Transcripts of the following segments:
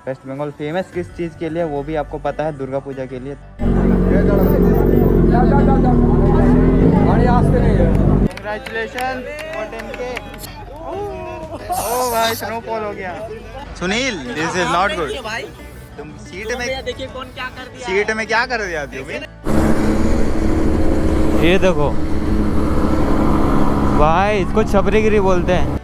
Waste Bengal famous किस चीज़ के लिए वो भी आपको पता है, दुर्गा पूजा के लिए। कंग्रेचुलेशन ओ भाई स्नोफॉल हो गया। Sunil this is not good. तुम सीट में क्या कर दिया तुम? ये देखो भाई, इसको छपरीगिरी बोलते हैं।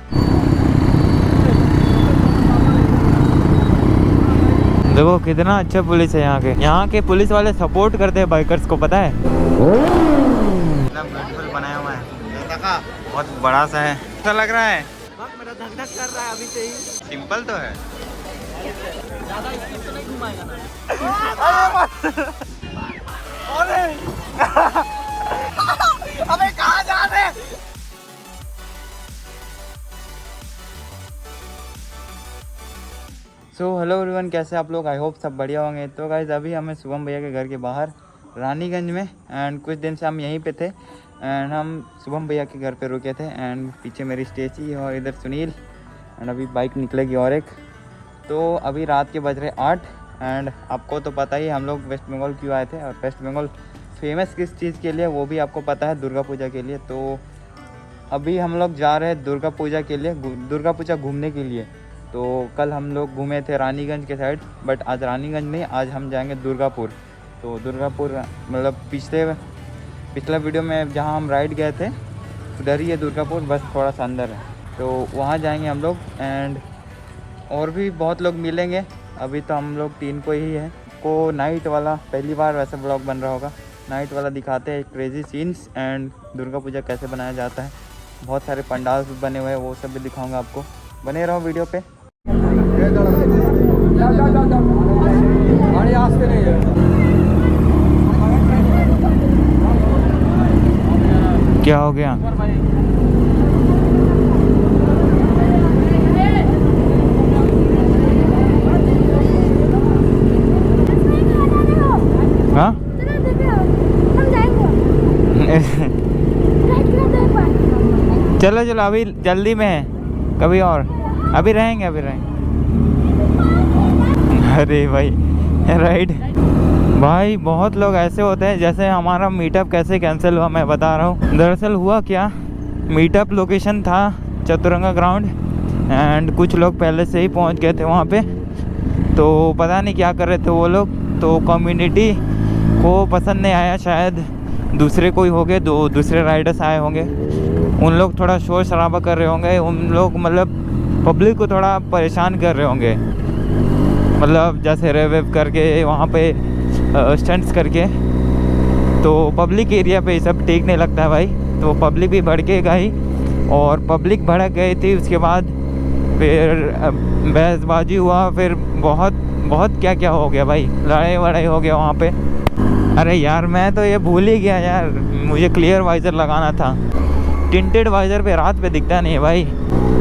देखो कितना अच्छा पुलिस है यहाँ के पुलिस वाले सपोर्ट करते हैं बाइकर्स को, पता है। कितना ब्यूटीफुल बनाया हुआ है, बहुत बड़ा सा है। अच्छा लग रहा है, मेरा धक धक कर रहा है अभी से ही। सिंपल तो है, ज़्यादा स्पीड तो नहीं घुमाएगा ना। अबे कहाँ जा रहे? सो हेलो एवरीवन, कैसे आप लोग? आई होप सब बढ़िया होंगे। तो गाइज अभी हमें शुभम भैया के घर के बाहर रानीगंज में, एंड कुछ दिन से हम यहीं पे थे, एंड हम शुभम भैया के घर पे रुके थे। एंड पीछे मेरी स्टेची और इधर सुनील, एंड अभी बाइक निकलेगी और एक। तो अभी रात के बज रहे 8, एंड आपको तो पता ही हम लोग वेस्ट बंगाल क्यों आए थे, और वेस्ट बंगाल फेमस किस चीज़ के लिए वो भी आपको पता है, दुर्गा पूजा के लिए। तो अभी हम लोग जा रहे हैं दुर्गा पूजा के लिए, दुर्गा पूजा घूमने के लिए। तो कल हम लोग घूमे थे रानीगंज के साइड, बट आज रानीगंज नहीं, आज हम जाएंगे दुर्गापुर। तो दुर्गापुर मतलब पिछला वीडियो में जहाँ हम राइड गए थे उधर ही है दुर्गापुर, बस थोड़ा सा अंदर है। तो वहाँ जाएंगे हम लोग, एंड और भी बहुत लोग मिलेंगे। अभी तो हम लोग 3 को ही है। को नाइट वाला पहली बार वैसे ब्लॉग बन रहा होगा, नाइट वाला दिखाते हैं crazy scenes and Durga Puja कैसे बनाया जाता है। बहुत सारे पंडाल भी बने हुए हैं, वो सब भी दिखाऊंगा आपको। बने रहो वीडियो पे। क्या हो गया? हाँ चलो चलो, अभी जल्दी में है, कभी और अभी रहेंगे। अरे भाई राइट भाई, बहुत लोग ऐसे होते हैं जैसे हमारा मीटअप कैसे कैंसिल हुआ मैं बता रहा हूँ। दरअसल हुआ क्या, मीटअप लोकेशन था चतुरंगा ग्राउंड, एंड कुछ लोग पहले से ही पहुँच गए थे वहाँ पे। तो पता नहीं क्या कर रहे थे वो लोग, तो कम्युनिटी को पसंद नहीं आया, शायद दूसरे कोई हो गए, दूसरे राइडर्स आए होंगे, उन लोग थोड़ा शोर शराबा कर रहे होंगे, उन लोग मतलब पब्लिक को थोड़ा परेशान कर रहे होंगे, मतलब जैसे रेव करके वहाँ पे स्टंट्स करके। तो पब्लिक एरिया पे ये सब ठीक नहीं लगता है भाई। तो पब्लिक भी भड़केगा ही, और पब्लिक भड़क गई थी। उसके बाद फिर बहसबाजी हुआ, फिर बहुत क्या हो गया भाई, लड़ाई हो गया वहाँ पे। अरे यार मैं तो ये भूल ही गया यार, मुझे क्लियर वाइज़र लगाना था। टिंटेड वाइज़र पे रात पे दिखता नहीं है भाई।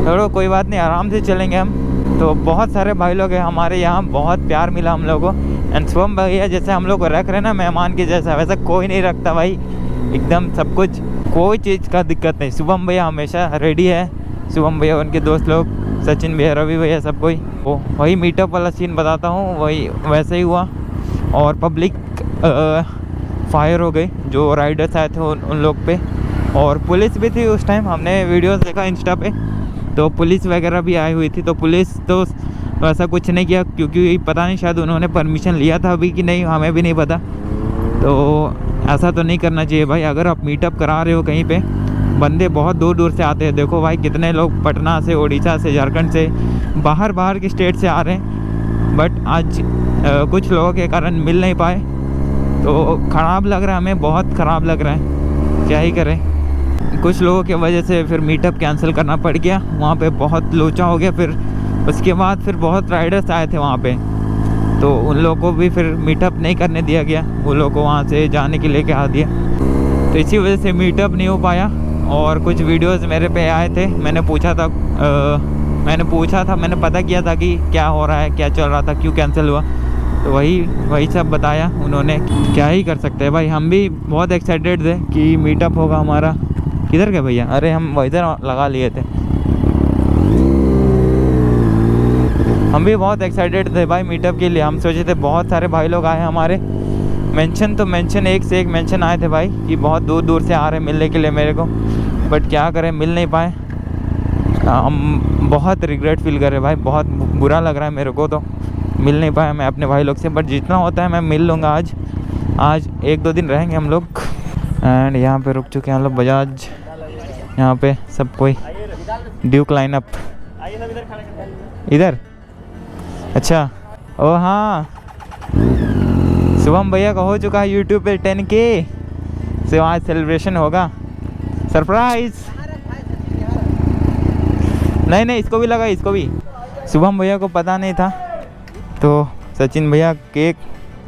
चलो कोई बात नहीं, आराम से चलेंगे हम। तो बहुत सारे भाई लोग हैं हमारे यहाँ, बहुत प्यार मिला हम लोगों को। एंड शुभम भैया जैसे हम लोग को रख रहे ना मेहमान के जैसा, वैसा कोई नहीं रखता भाई, एकदम सब कुछ, कोई चीज़ का दिक्कत नहीं। शुभम भैया हमेशा रेडी है, शुभम भैया उनके दोस्त लोग, सचिन भैया, रवि भैया, सब कोई। वो वही मीटअप वाला सीन बताता हूँ, वही वैसे ही हुआ। और पब्लिक फायर हो गई जो राइडर्स आए थे उन लोग पे, और पुलिस भी थी उस टाइम, हमने वीडियोस देखा इंस्टा पे, तो पुलिस वगैरह भी आई हुई थी। तो पुलिस तो ऐसा कुछ नहीं किया, क्योंकि पता नहीं शायद उन्होंने परमिशन लिया था अभी कि नहीं, हमें भी नहीं पता। तो ऐसा तो नहीं करना चाहिए भाई। अगर आप मीटअप करा रहे हो कहीं पे, बंदे बहुत दूर दूर से आते हैं। देखो भाई कितने लोग पटना से, उड़ीसा से, झारखंड से, बाहर की स्टेट से आ रहे हैं, बट आज कुछ लोगों के कारण मिल नहीं पाए। तो ख़राब लग रहा है हमें, बहुत ख़राब लग रहा है, क्या ही करें। कुछ लोगों की वजह से फिर मीटअप कैंसिल करना पड़ गया, वहाँ पे बहुत लोचा हो गया। फिर उसके बाद फिर बहुत राइडर्स आए थे वहाँ पे, तो उन लोगों को भी फिर मीटअप नहीं करने दिया गया, वो लोगों को वहाँ से जाने के लिए कहा दिया। तो इसी वजह से मीटअप नहीं हो पाया। और कुछ वीडियोस मेरे पे आए थे, मैंने पता किया था कि क्या हो रहा है, क्या चल रहा था, क्यों कैंसिल हुआ। तो वही सब बताया उन्होंने। क्या ही कर सकते हैं भाई, हम भी बहुत एक्साइटेड थे कि मीटअप होगा हमारा। किधर गए भैया? अरे हम इधर लगा लिए थे। हम भी बहुत एक्साइटेड थे भाई मीटअप के लिए। हम सोचे थे बहुत सारे भाई लोग आए हमारे, मेंशन एक से एक मेंशन आए थे भाई कि बहुत दूर दूर से आ रहे हैं मिलने के लिए मेरे को, बट क्या करें मिल नहीं पाए। हम बहुत रिग्रेट फील कर रहे भाई, बहुत बुरा लग रहा है मेरे को, तो मिल नहीं पाया मैं अपने भाई लोग से, बट जितना होता है मैं मिल लूँगा। आज 1-2 दिन रहेंगे हम लोग। एंड यहाँ पे रुक चुके हैं हम लोग बजाज, यहाँ पे सब कोई ड्यूक लाइनअप इधर। अच्छा ओ हाँ, शुभम भैया का हो चुका है यूट्यूब पे 10K, से आज सेलिब्रेशन होगा, सरप्राइज। नहीं इसको भी लगा, इसको भी। शुभम भैया को पता नहीं था तो सचिन भैया केक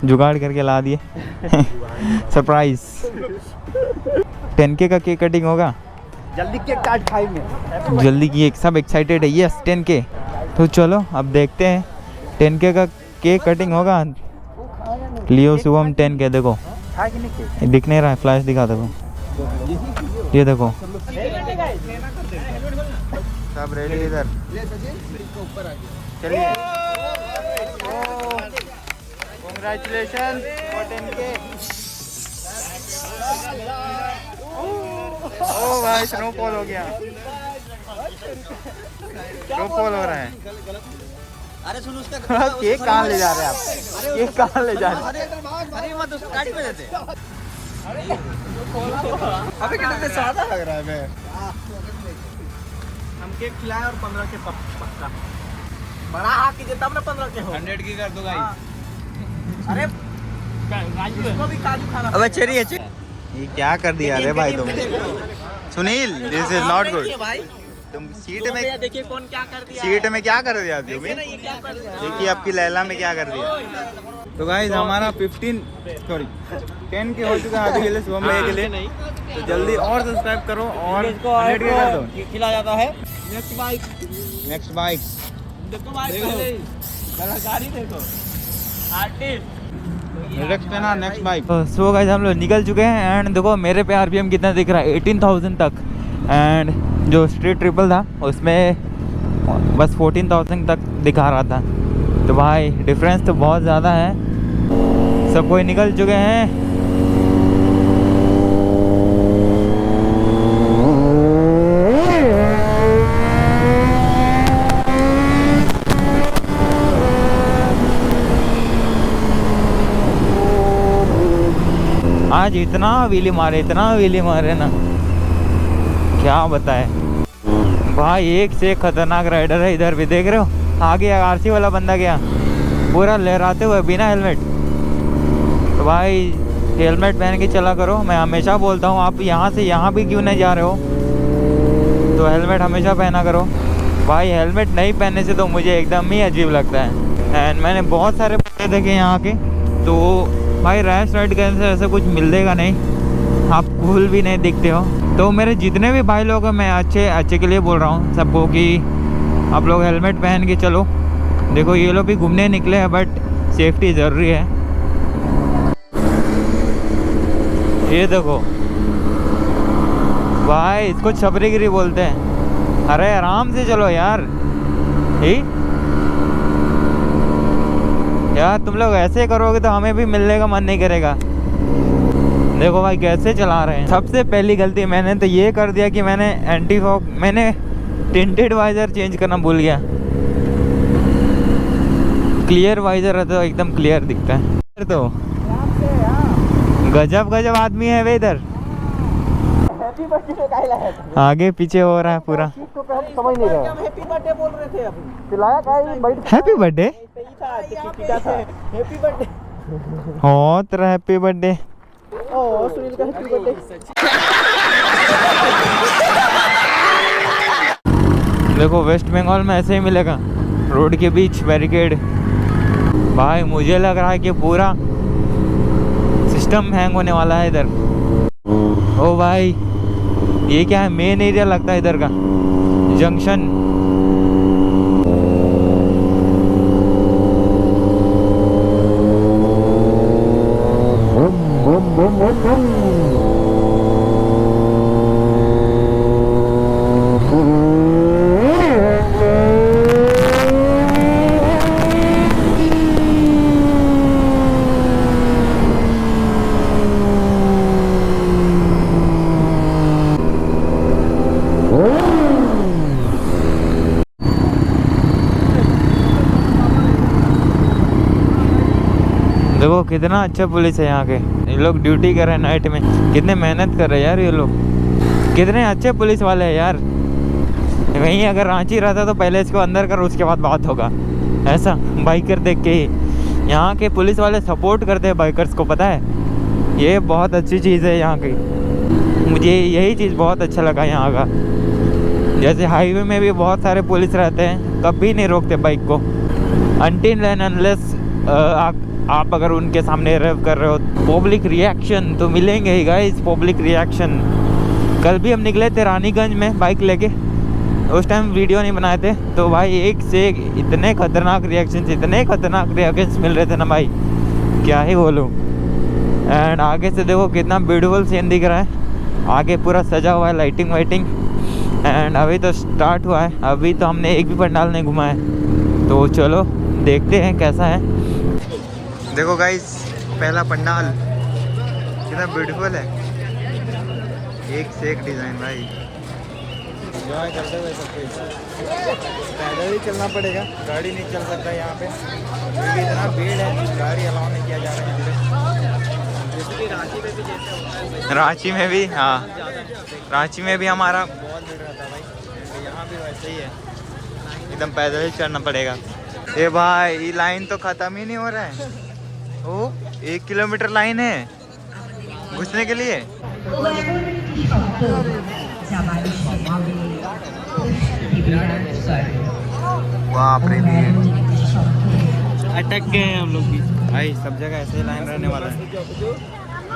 जुगाड़ करके ला दिए सरप्राइज। 10K का केक कटिंग होगा, जल्दी केक काट खाएंगे। जल्दी की, सब एक्साइटेड है। यस 10K, तो चलो अब देखते हैं 10K का केक कटिंग होगा। लियो शुभम 10K, देखो दिख नहीं रहा है, फ्लैश दिखा देखो, ये देखो सब रेडी इधर। चलिए कांग्रेचुलेशन फॉर 10K। ओ भाई स्नोफॉल हो गया, स्नोफॉल हो रहा है। अरे सुन उसका केक कहाँ ले जा रहे हैं आप, केक कहाँ ले जा रहे हैं? अरे मत उस गाड़ी पे देते। अबे कितने सादा लग रहा है मैं। हम केक खिलाए और 15 के पक्का बड़ा हाथ कीजिए तब ना 15 के हो। 100 की कर दो गाइस। अरे इसको भी काजू खाना। अबे चेरी है, ये क्या कर दिया रे भाई तुम? Sunil this is not good. तुम सीट में देखिए कौन क्या कर दिया, सीट में क्या कर दिया देखिए आपकी लैला में क्या कर दिया। तो गाइस हमारा 10K हो चुका है अभी के लिए, शुभम भैया के लिए। तो जल्दी और सब्सक्राइब करो और 100K कर दो। खिला जाता है। नेक्स्ट बाइक देखो भाई, गाड़ी देखो नेक्स्ट बाइक। सो गाइस हम लोग निकल चुके हैं एंड देखो मेरे पे RPM कितना दिख रहा है, 18,000 तक। एंड जो स्ट्रीट ट्रिपल था उसमें बस 14,000 तक दिखा रहा था। तो भाई डिफरेंस तो बहुत ज़्यादा है। सब कोई निकल चुके हैं। आज इतना व्हीली मारे ना, क्या बताए भाई। एक से एक खतरनाक राइडर है इधर भी, देख रहे हो आगे RC वाला बंदा गया पूरा लहराते हुए बिना हेलमेट। तो भाई हेलमेट पहन के चला करो, मैं हमेशा बोलता हूँ। आप यहाँ से यहाँ भी क्यों नहीं जा रहे हो तो हेलमेट हमेशा पहना करो भाई। हेलमेट नहीं पहनने से तो मुझे एकदम ही अजीब लगता है। एंड मैंने बहुत सारे बंदे देखे यहाँ के, तो भाई रैश राइड करने से ऐसा कुछ मिलेगा नहीं, आप कूल भी नहीं दिखते हो। तो मेरे जितने भी भाई लोग हैं मैं अच्छे के लिए बोल रहा हूँ सबको कि आप लोग हेलमेट पहन के चलो। देखो ये लोग भी घूमने निकले हैं बट सेफ्टी ज़रूरी है। ये देखो भाई, इसको छपरीगिरी बोलते हैं। अरे आराम से चलो यार, यार तुम लोग ऐसे करोगे तो हमें भी मिलने का मन नहीं करेगा। देखो भाई कैसे चला रहे हैं। सबसे पहली गलती मैंने तो ये कर दिया कि मैंने एंटी फॉग, मैंने टिंटेड वाइजर चेंज करना भूल गया। क्लियर वाइजर है तो एकदम क्लियर दिखता है। तो गजब आदमी है वे इधर, आगे पीछे हो रहा है पूरा। समझ नहीं रहे, हैप्पी बर्थडे बोल रहे थे अभी। पिलाया हैप्पी बर्थडे, हैप्पी बर्थडे हो तेरा हैप्पी बर्थडे। ओ सुनील का हैप्पी बर्थडे। देखो वेस्ट बंगाल में ऐसे ही मिलेगा, रोड के बीच बैरिकेड। भाई मुझे लग रहा है कि पूरा सिस्टम हैंग होने वाला है इधर। ओ भाई ये क्या है, मेन एरिया लगता है इधर का जंक्शन। देखो कितना अच्छा पुलिस है यहाँ के। ये लोग ड्यूटी कर रहे हैं नाइट में, कितने मेहनत कर रहे हैं यार ये लोग, कितने अच्छे पुलिस वाले हैं यार। वहीं अगर रांची रहता तो पहले इसको अंदर कर, उसके बाद बात होगा। ऐसा बाइकर देख के ही यहाँ के पुलिस वाले सपोर्ट करते हैं बाइकर्स को, पता है। ये बहुत अच्छी चीज़ है यहाँ की, मुझे यही चीज़ बहुत अच्छा लगा यहाँ का। जैसे हाईवे में भी बहुत सारे पुलिस रहते हैं, कभी नहीं रोकते बाइक को, अनटिल एंड अनलेस आप अगर उनके सामने रेव कर रहे हो। पब्लिक रिएक्शन तो मिलेंगे ही गाइस, पब्लिक रिएक्शन। कल भी हम निकले थे रानीगंज में बाइक लेके, उस टाइम वीडियो नहीं बनाए थे, तो भाई एक से एक इतने खतरनाक रिएक्शंस मिल रहे थे ना भाई, क्या ही बोलूँ। एंड आगे से देखो कितना ब्यूटीफुल सीन दिख रहा है, आगे पूरा सजा हुआ है, लाइटिंग वाइटिंग। एंड अभी तो स्टार्ट हुआ है, अभी तो हमने एक भी पंडाल नहीं घुमा है, तो चलो देखते हैं कैसा है। देखो गाइस पहला पंडाल कितना ब्यूटीफुल है, एक से एक डिज़ाइन भाई। एंजॉय करते हुए सब कुछ, पैदल ही चलना पड़ेगा, गाड़ी नहीं चल सकता यहाँ पे क्योंकि इतना भीड़ है, गाड़ी अलाउ नहीं किया जा रहा है यहाँ पे। रांची में भी हाँ, रांची में भी हमारा बहुत भीड़ रहता है भाई, यहाँ भी वैसे ही है, एकदम पैदल ही चलना पड़ेगा। ये भाई ये लाइन तो ख़त्म ही नहीं हो रहा है, ओ 1 किलोमीटर लाइन है घुसने के लिए। बाप रे, अटक गए हैं हम लोग भी भाई। सब जगह ऐसे ही लाइन रहने वाला है,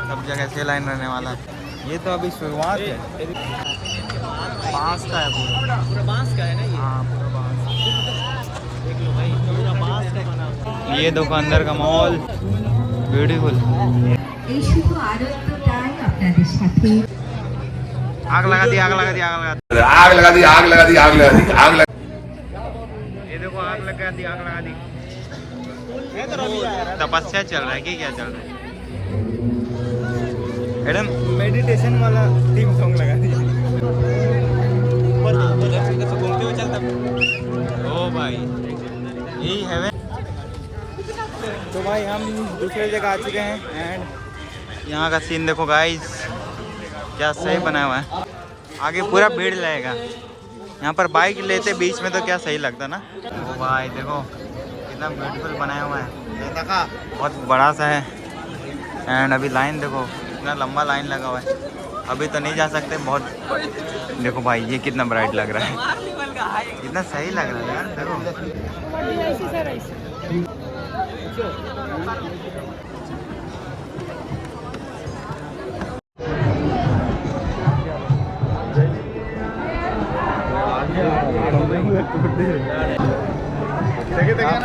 सब जगह ऐसे लाइन रहने वाला है। ये तो अभी शुरुआत है, बांस का है पूरा बांस का है ना ये। हाँ पूरा बांस, देख लो भाई पूरा बांस का बना हुआ। ये देखो अंदर का माहौल ब्यूटीफुल। आग लगा दी, आग लगा दी, आग लगा दी, आग लगा दी, आग लगा दी, आग लगा दी, आग लगा। ये देखो आग लगा दी, आग लगा दी। तपस्या चल रहा है कि क्या चल रहा है? मैडम मेडिटेशन वाला थीम सॉन्ग लगा दी। ओ भाई यही है। तो भाई हम दूसरे जगह आ चुके हैं एंड यहाँ का सीन देखो गाइस, क्या सही बनाया हुआ है। आगे पूरा भीड़ लगेगा, यहाँ पर बाइक लेते बीच में तो क्या सही लगता ना। तो भाई देखो कितना ब्यूटीफुल बनाया हुआ है, बहुत बड़ा सा है। एंड अभी लाइन देखो, इतना लंबा लाइन लगा हुआ है, अभी तो नहीं जा सकते बहुत। देखो भाई ये कितना ब्राइट लग रहा है, कितना सही लग रहा है यार देखो।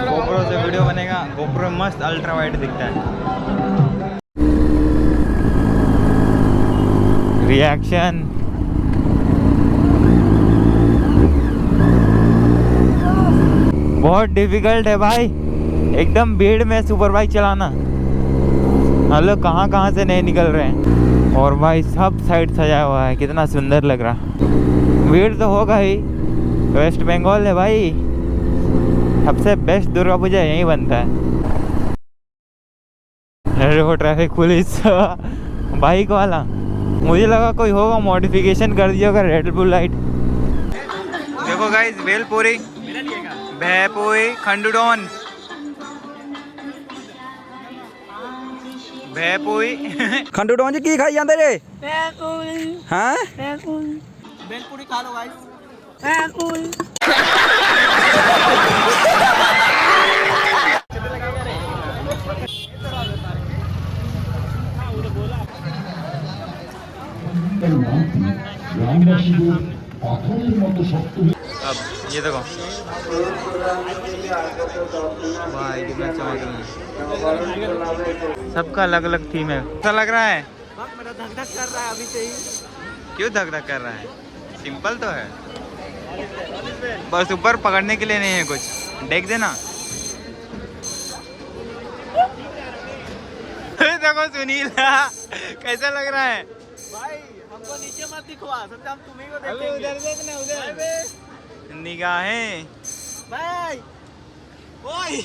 गोप्रो से वीडियो बनेगा, गोप्रो मस्त अल्ट्रा वाइड दिखता है। रिएक्शन बहुत डिफिकल्ट है भाई, एकदम भीड़ में सुपर बाइक चलाना। हम लोग कहाँ कहाँ से नहीं निकल रहे हैं, और भाई सब साइड सजाया हुआ है, कितना सुंदर लग रहा। भीड़ तो होगा ही, वेस्ट बंगाल है भाई, सबसे बेस्ट दुर्गा पूजा यहीं बनता है। देखो ट्रैफिक पुलिस बाइक वाला, मुझे लगा कोई होगा मॉडिफिकेशन कर दिया होगा रेड बुल लाइट। देखो गाइस भेलपुरी, भेलपुरी, खंडुडोन, भेलपुरी खंडूडों जी की खाई जाते रे? हाँ भेलपुरी खा लो गाइस। अब ये देखो भाई कितना चमक रहा है, सबका अलग अलग थीम है। ऐसा लग रहा है मेरा धक धक कर रहा है अभी से ही। क्यों धक धक कर रहा है? सिंपल तो है, बस ऊपर पकड़ने के लिए नहीं है कुछ, देख देना। देखो सुनील कैसा लग रहा है भाई, हमको नीचे मत दिखवा, समझा, हम तुम्ही को देखेंगे। उधर देखना, उधर निगाहें भाई ओए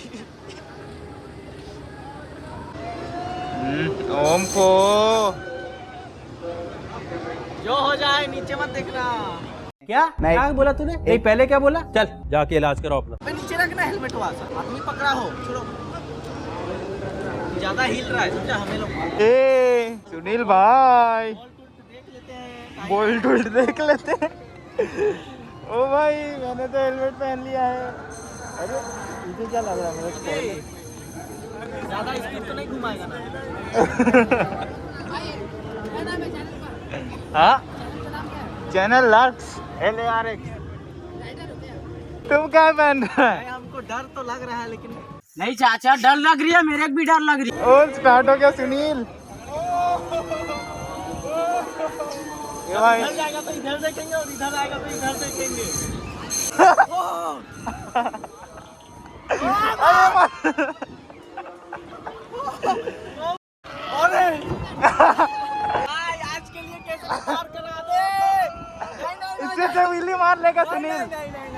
ओम को जो हो जाए नीचे मत देखना। क्या नहीं। क्या बोला तूने? नहीं पहले क्या बोला? चल जाके इलाज करो अपना। पे नीचे रखना हेलमेट वहां से। आदमी पकड़ा हो छोड़ो। ज्यादा हिल रहा है समझा हमें लोग। ए सुनील भाई देख लेते हैं। बोल्ट उल्ट देख लेते हैं। ओ भाई मैंने तो हेलमेट पहन लिया है। अरे मुझे क्या लग रहा है मेरे ज्यादा स्पीड तो नहीं घुमाएगा ना। हाँ चैनल लक्स LARX। तुम क्या पहन रहा है? हमको डर तो लग रहा है लेकिन नहीं चाचा डर लग रही है, मेरे को भी डर लग रही है। ओ स्टार्ट हो गया सुनील। ये भाई इधर जाएगा तो इधर देखेंगे और इधर आएगा तो इधर देखेंगे। अरे आज के लिए कैसे पार करा दे। नहीं, इससे से विली मार लेगा सुनील। नहीं,